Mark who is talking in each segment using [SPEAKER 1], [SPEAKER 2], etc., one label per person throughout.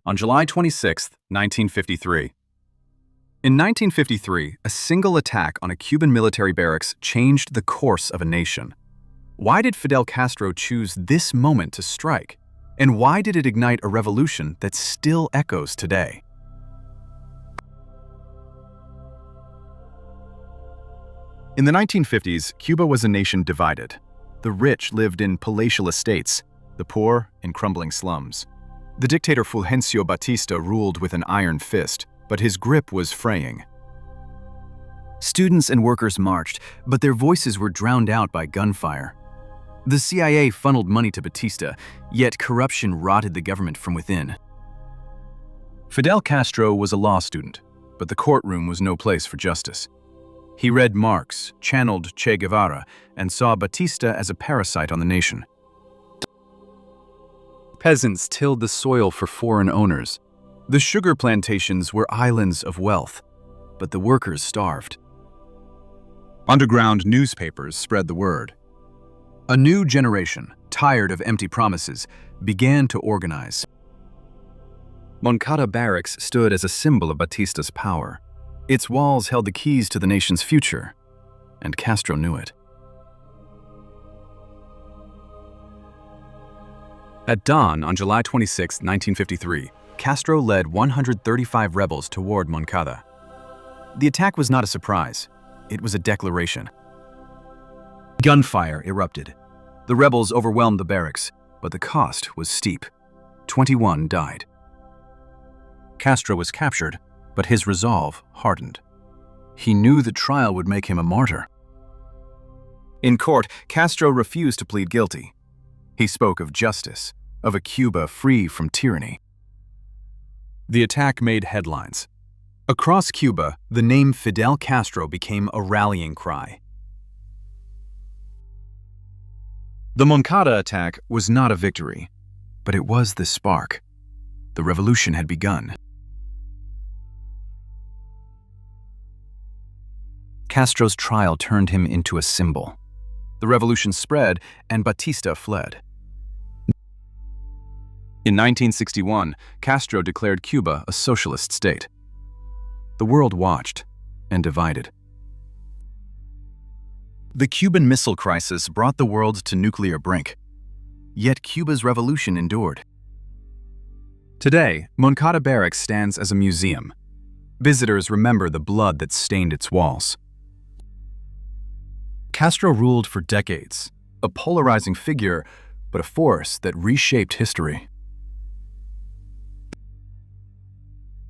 [SPEAKER 1] On July 26, 1953. In 1953, a single attack on a Cuban military barracks changed the course of a nation. Why did Fidel Castro choose this moment to strike? And why did it ignite a revolution that still echoes today? In the 1950s, Cuba was a nation divided. The rich lived in palatial estates, the poor in crumbling slums. The dictator Fulgencio Batista ruled with an iron fist, but his grip was fraying. Students and workers marched, but their voices were drowned out by gunfire. The CIA funneled money to Batista, yet corruption rotted the government from within. Fidel Castro was a law student, but the courtroom was no place for justice. He read Marx, channeled Che Guevara, and saw Batista as a parasite on the nation. Peasants tilled the soil for foreign owners. The sugar plantations were islands of wealth, but the workers starved. Underground newspapers spread the word. A new generation, tired of empty promises, began to organize. MONCADA barracks stood as a symbol of Batista's power. Its walls held the keys to the nation's future, and Castro knew it. At dawn on July 26, 1953, Castro led 135 rebels toward MONCADA. The attack was not a surprise. It was a declaration. Gunfire erupted. The rebels overwhelmed the barracks, but the cost was steep. 21 died. Castro was captured, but his resolve hardened. He knew the trial would make him a martyr. In court, Castro refused to plead guilty. He spoke of justice, of a Cuba free from tyranny. The attack made headlines. Across Cuba, the name Fidel Castro became a rallying cry. The MONCADA attack was not a victory, but it was the spark. The revolution had begun. Castro's trial turned him into a symbol. The revolution spread, and Batista fled. In 1961, Castro declared Cuba a socialist state. The world watched and divided. The Cuban Missile Crisis brought the world to nuclear brink. Yet Cuba's revolution endured. Today, MONCADA Barracks stands as a museum. Visitors remember the blood that stained its walls. Castro ruled for decades, a polarizing figure, but a force that reshaped history.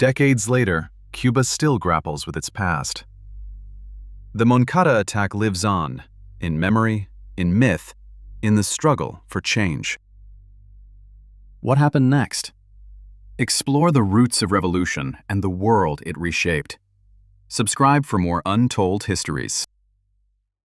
[SPEAKER 1] Decades later, Cuba still grapples with its past. The MONCADA attack lives on, in memory, in myth, in the struggle for change. What happened next? Explore the roots of revolution and the world it reshaped. Subscribe for more untold histories.